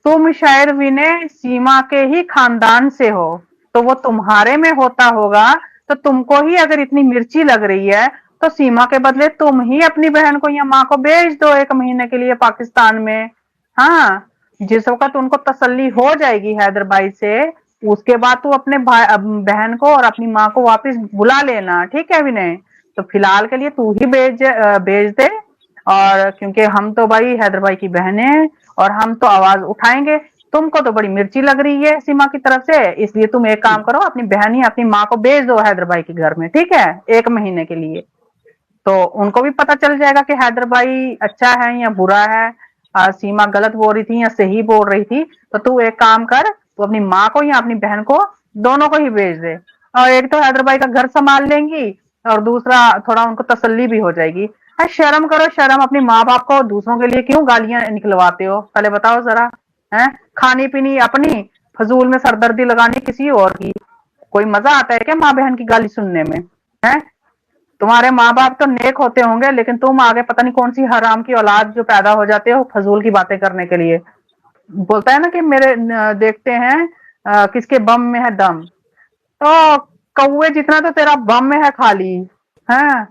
तुम शायद विनय सीमा के ही खानदान से हो, तो वो तुम्हारे में होता होगा। तो तुमको ही अगर इतनी मिर्ची लग रही है, तो सीमा के बदले तुम ही अपनी बहन को या माँ को भेज दो 1 महीने के लिए पाकिस्तान में। हाँ, जिस वक्त उनको तसल्ली हो जाएगी हैदर भाई से, उसके बाद तू अपने भाई बहन को और अपनी माँ को वापस बुला लेना, ठीक है विनय। तो फिलहाल के लिए तू ही भेज दे। और क्योंकि हम तो भाई हैदर भाई की बहनें हैं, और हम तो आवाज उठाएंगे। तुमको तो बड़ी मिर्ची लग रही है सीमा की तरफ से, इसलिए तुम एक काम करो, अपनी बहन या अपनी माँ को भेज दो हैदर भाई के घर में, ठीक है, 1 महीने के लिए। तो उनको भी पता चल जाएगा कि हैदर भाई अच्छा है या बुरा है, सीमा गलत बोल रही थी या सही बोल रही थी। तो तू एक काम कर, तू अपनी माँ को या अपनी बहन को, दोनों को ही भेज दे। और एक तो हैदर भाई का घर संभाल लेंगी, और दूसरा थोड़ा उनको तसल्ली भी हो जाएगी। अरे शर्म करो शर्म, अपनी माँ बाप को दूसरों के लिए क्यों गालियां निकलवाते हो, पहले बताओ जरा। है, खानी पीनी अपनी, फजूल में सरदर्दी लगानी किसी और की। कोई मजा आता है क्या माँ बहन की गाली सुनने में? है, तुम्हारे माँ बाप तो नेक होते होंगे, लेकिन तुम आगे पता नहीं कौन सी हराम की औलाद जो पैदा हो जाते हो फजूल की बातें करने के लिए। बोलता है ना कि मेरे देखते हैं किसके बम में है दम। तो कौवे जितना तो तेरा बम में है खाली। है,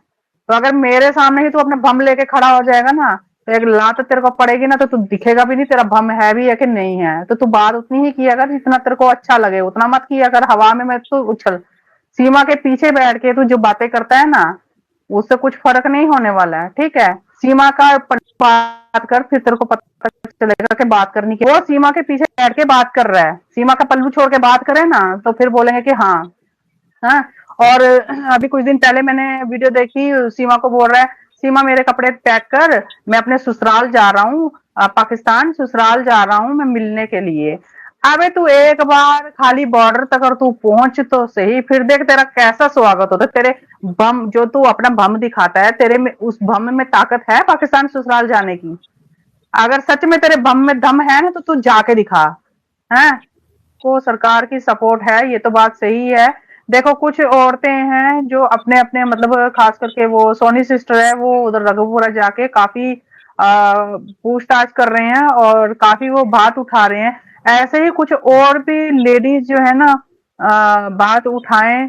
तो अगर मेरे सामने ही तू अपने बम लेके खड़ा हो जाएगा ना, तो एक लात तेरे को पड़ेगी ना, तो तू दिखेगा भी नहीं तेरा बम है भी है कि नहीं है। तो तू बात उतनी ही किया कर जितना तेरे को अच्छा लगे, उतना मत किया कर हवा में मैं तू उछल। सीमा के पीछे बैठ के तू जो बातें करता है ना, उससे कुछ फर्क नहीं होने वाला है, ठीक है। सीमा का बात कर, फिर तेरे को पता चलेगा कि बात करनी की। वो सीमा के पीछे बैठ के बात कर रहा है, सीमा का पल्लू छोड़ के बात करे ना, तो फिर बोलेंगे कि हाँ। हाँ, और अभी कुछ दिन पहले मैंने वीडियो देखी, सीमा को बोल रहा है, सीमा मेरे कपड़े पैक कर, मैं अपने ससुराल जा रहा हूँ, पाकिस्तान ससुराल जा रहा हूँ मैं मिलने के लिए। अबे तू एक बार खाली बॉर्डर तक और तू पहुंच तो सही, फिर देख तेरा कैसा स्वागत होता है। तेरे बम जो तू अपना बम दिखाता है, तेरे में उस बम में ताकत है पाकिस्तान ससुराल जाने की? अगर सच में तेरे बम में दम है ना, तो तू जाके दिखा। है, को सरकार की सपोर्ट है, ये तो बात सही है। देखो कुछ औरतें हैं जो अपने अपने मतलब खास करके वो सोनी सिस्टर है, वो उधर रघुपुरा जाके काफी पूछताछ कर रहे हैं और काफी वो बात उठा रहे हैं। ऐसे ही कुछ और भी लेडीज जो है ना, बात उठाएं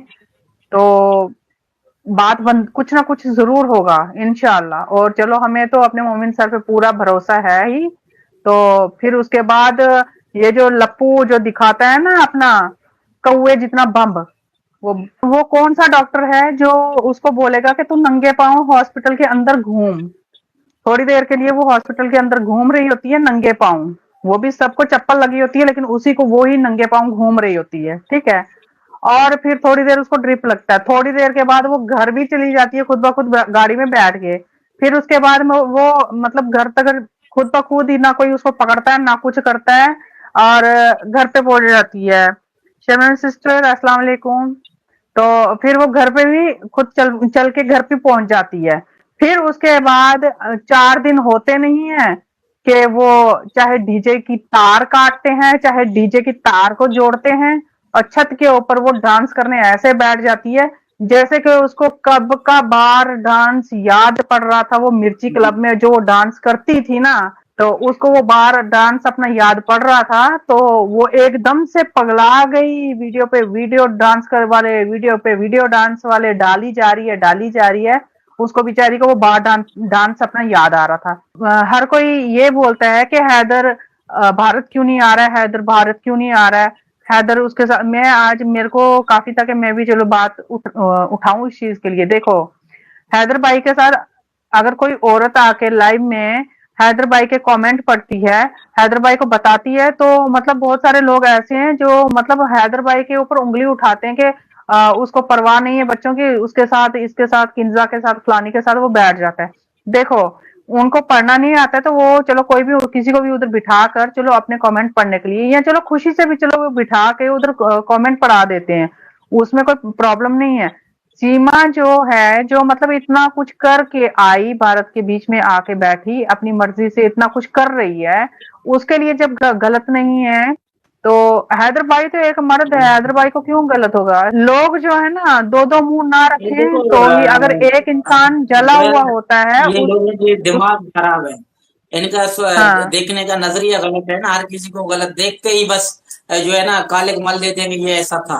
तो बात बंद, कुछ ना कुछ जरूर होगा इंशाल्लाह। और चलो, हमें तो अपने मोमिन सर पे पूरा भरोसा है ही। तो फिर उसके बाद ये जो लप्पू जो दिखाता है ना अपना कौए जितना बम्ब, वो वो कौन सा डॉक्टर है जो उसको बोलेगा कि तू नंगे पांव हॉस्पिटल के अंदर घूम? थोड़ी देर के लिए वो हॉस्पिटल के अंदर घूम रही होती है नंगे पांव, वो भी सबको चप्पल लगी होती है, लेकिन उसी को वो ही नंगे पांव घूम रही होती है, ठीक है। और फिर थोड़ी देर उसको ड्रिप लगता है, थोड़ी देर के बाद वो घर भी चली जाती है खुद ब खुद गाड़ी में बैठ के। फिर उसके बाद में वो मतलब घर तक खुद ब खुद ही, ना कोई उसको पकड़ता है ना कुछ करता है, और घर पे पहुंच जाती है। शर्मन सिस्टर अस्सलाम वालेकुम। तो फिर वो घर पे भी खुद चल चल के घर पे पहुंच जाती है। फिर उसके बाद 4 दिन होते नहीं है कि वो चाहे डीजे की तार काटते हैं, चाहे डीजे की तार को जोड़ते हैं, और छत के ऊपर वो डांस करने ऐसे बैठ जाती है जैसे कि उसको कब का बार डांस याद पड़ रहा था। वो मिर्ची क्लब में जो वो डांस करती थी ना, तो उसको वो बार डांस अपना याद पड़ रहा था, तो वो एकदम से पगला गई। वीडियो पे वीडियो डांस कर वाले, वीडियो पे वीडियो डांस वाले डाली जा रही है, डाली जा रही है। उसको बेचारी को वो बार डांस अपना याद आ रहा था। हर कोई ये बोलता है कि हैदर भारत क्यों नहीं आ रहा है, हैदर भारत क्यों नहीं आ रहा है। हैदर उसके साथ मैं आज मेरे को काफी था कि मैं भी चलो बात उठाऊं इस चीज के लिए। देखो, हैदर भाई के साथ अगर कोई औरत आके लाइव में हैदर भाई के कमेंट पढ़ती है, हैदर भाई को बताती है, तो मतलब बहुत सारे लोग ऐसे हैं जो मतलब हैदर भाई के ऊपर उंगली उठाते हैं कि उसको परवाह नहीं है बच्चों की, उसके साथ इसके साथ किंजा के साथ फलानी के साथ वो बैठ जाता है। देखो, उनको पढ़ना नहीं आता है, तो वो चलो कोई भी किसी को भी उधर बिठा कर चलो अपने कमेंट पढ़ने के लिए, या चलो खुशी से भी चलो वो बिठा के उधर कमेंट पढ़ा देते हैं, उसमें कोई प्रॉब्लम नहीं है। सीमा जो है, जो मतलब इतना कुछ करके आई, भारत के बीच में आके बैठी, अपनी मर्जी से इतना कुछ कर रही है, उसके लिए जब गलत नहीं है, तो हैदर भाई तो एक मर्द है, हैदर भाई को क्यों गलत होगा? लोग जो है ना, दो दो मुंह ना ये रखें, देखो तो ही अगर एक इंसान जला मैं हुआ होता है ये लोगों के उस दिमाग खराब है। इनका हाँ। देखने का नजरिया गलत है ना, हर किसी को गलत देख के ही बस जो है ना काले मल देते हैं कि ये ऐसा था।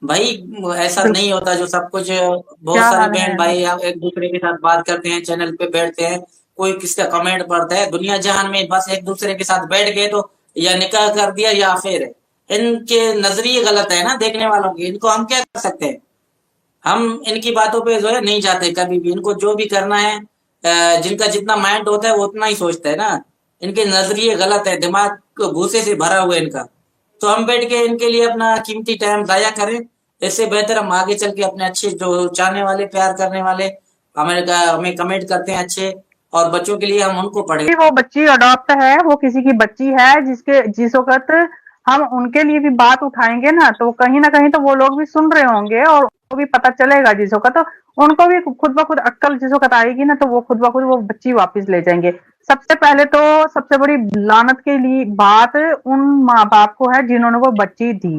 भाई ऐसा बिल्कुल। नहीं होता जो सब कुछ। बहुत क्या सारे हाल बहन है। भाई आप एक दूसरे के साथ बात करते हैं, चैनल पे बैठते हैं, कोई किसका कमेंट पढ़ता है, दुनिया जहान में बस एक दूसरे के साथ बैठ गए तो या निकाह कर दिया या फिर इनके नजरिए गलत है ना देखने वालों के, इनको हम क्या कर सकते हैं। हम इनकी बातों पे जो है नहीं जाते कभी भी, इनको जो भी करना है जिनका जितना माइंड होता है वो उतना ही सोचता है ना। इनके नजरिए गलत है, दिमाग भूसे से भरा हुआ है इनका। तो हम बैठ के इनके लिए अपना कीमती टाइम जाया करें, इससे बेहतर हम आगे चल के अपने अच्छे जो चाहने वाले प्यार करने वाले हमें कमेंट करते हैं अच्छे, और बच्चों के लिए हम उनको पढ़े। वो बच्ची अडॉप्ट है, वो किसी की बच्ची है, जिस वक्त हम उनके लिए भी बात उठाएंगे ना, तो कहीं ना कहीं तो वो लोग भी सुन रहे होंगे और वो भी पता चलेगा जिस वक्त, तो उनको भी खुद ब खुद अक्कल जिस वक्त आएगी ना, तो वो खुद ब खुद वो बच्ची वापस ले जाएंगे। सबसे पहले तो सबसे बड़ी लानत के लिए बात उन माँ बाप को है जिन्होंने वो बच्ची दी।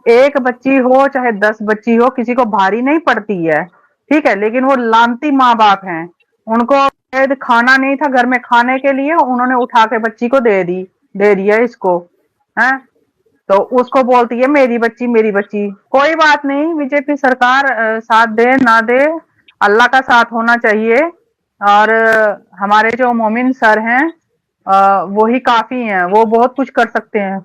एक बच्ची हो चाहे 10 बच्ची हो, किसी को भारी नहीं पड़ती है, ठीक है, लेकिन वो लानती माँ बाप हैं। उनको शायद खाना नहीं था घर में खाने के लिए, उन्होंने उठा के बच्ची को दे दिया इसको, है। तो उसको बोलती है मेरी बच्ची मेरी बच्ची। कोई बात नहीं, बीजेपी सरकार साथ दे ना दे, अल्लाह का साथ होना चाहिए। और हमारे जो मोमिन सर हैं, वो ही काफी हैं, वो बहुत कुछ कर सकते हैं।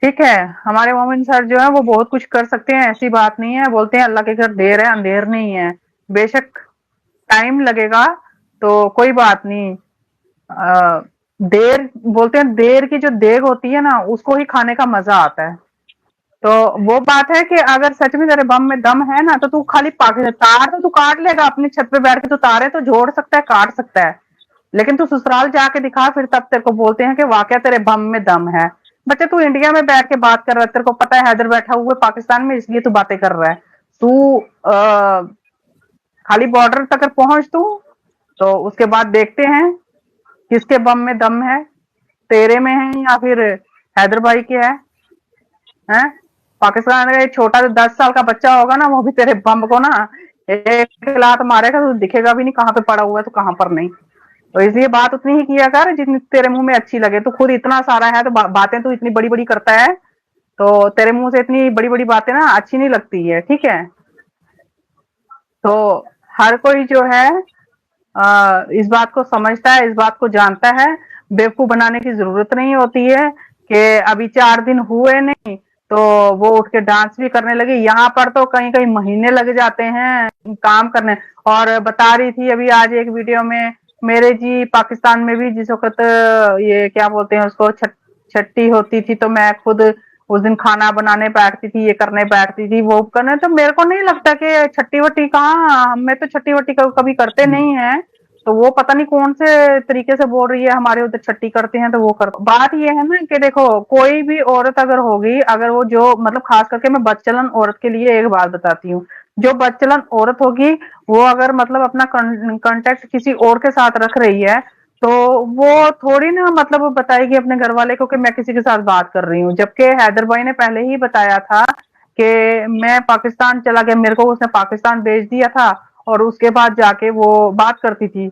ठीक है, हमारे मोमिन सर जो है वो बहुत कुछ कर सकते हैं, ऐसी बात नहीं है। बोलते हैं अल्लाह के घर देर है अंधेर नहीं है। बेशक टाइम लगेगा, तो कोई बात नहीं। अ, देर बोलते हैं, देर की जो देग होती है ना उसको ही खाने का मजा आता है। तो वो बात है कि अगर सच में तेरे बम में दम है ना, तो तू खाली पाके तार तो तू काट लेगा, अपनी छत पे बैठ के तू तारे तो जोड़ सकता है, काट सकता है। लेकिन तू ससुराल जाके दिखा, फिर तब तेरे को बोलते हैं कि वाकया तेरे बम में दम है। बच्चे तू इंडिया में बैठ के बात कर रहा है, तेरे को पता है हैदर बैठा हुआ है पाकिस्तान में, इसलिए तू बातें कर रहा है। तू खाली बॉर्डर तक पहुंच तू, तो उसके बाद देखते हैं किसके बम में दम है, तेरे में है या फिर हैदर भाई के है। पाकिस्तान का एक छोटा 10 साल का बच्चा होगा ना, वो भी तेरे बम को ना एक लात मारेगा तो दिखेगा भी नहीं कहाँ पे पड़ा हुआ है तो कहाँ पर नहीं। तो इसलिए बात उतनी ही किया कर जितनी तेरे मुंह में अच्छी लगे। तू खुद इतना सारा है तो बातें तू इतनी बड़ी बड़ी करता है, तो तेरे मुंह से इतनी बड़ी बड़ी बातें ना अच्छी नहीं लगती है, ठीक है। तो हर कोई जो है इस बात को समझता है, इस बात को जानता है। बेवकूफ बनाने की जरूरत नहीं होती है कि अभी 4 दिन हुए नहीं तो वो उठ के डांस भी करने लगे। यहाँ पर तो कहीं कहीं महीने लग जाते हैं काम करने। और बता रही थी अभी आज एक वीडियो में, मेरे जी पाकिस्तान में भी जिस वक्त ये क्या बोलते हैं उसको, छठी होती थी, तो मैं खुद उस दिन खाना बनाने बैठती थी, ये करने बैठती थी, वो करने। तो मेरे को नहीं लगता कि छठी वट्टी कहाँ, हमें तो छठी वट्टी कभी करते नहीं है। तो वो पता नहीं कौन से तरीके से बोल रही है, हमारे उधर छठी करते हैं तो वो कर। बात ये है ना कि देखो, कोई भी औरत अगर होगी, अगर वो जो मतलब खास करके मैं बदचलन औरत के लिए एक बात बताती हूँ, जो बदचलन औरत होगी वो अगर मतलब अपना कांटेक्ट किसी और के साथ रख रही है, तो वो थोड़ी ना मतलब वो बताएगी अपने घर वाले को कि मैं किसी के साथ बात कर रही हूँ। जबकि हैदर भाई ने पहले ही बताया था कि मैं पाकिस्तान चला गया, मेरे को उसने पाकिस्तान भेज दिया था और उसके बाद जाके वो बात करती थी।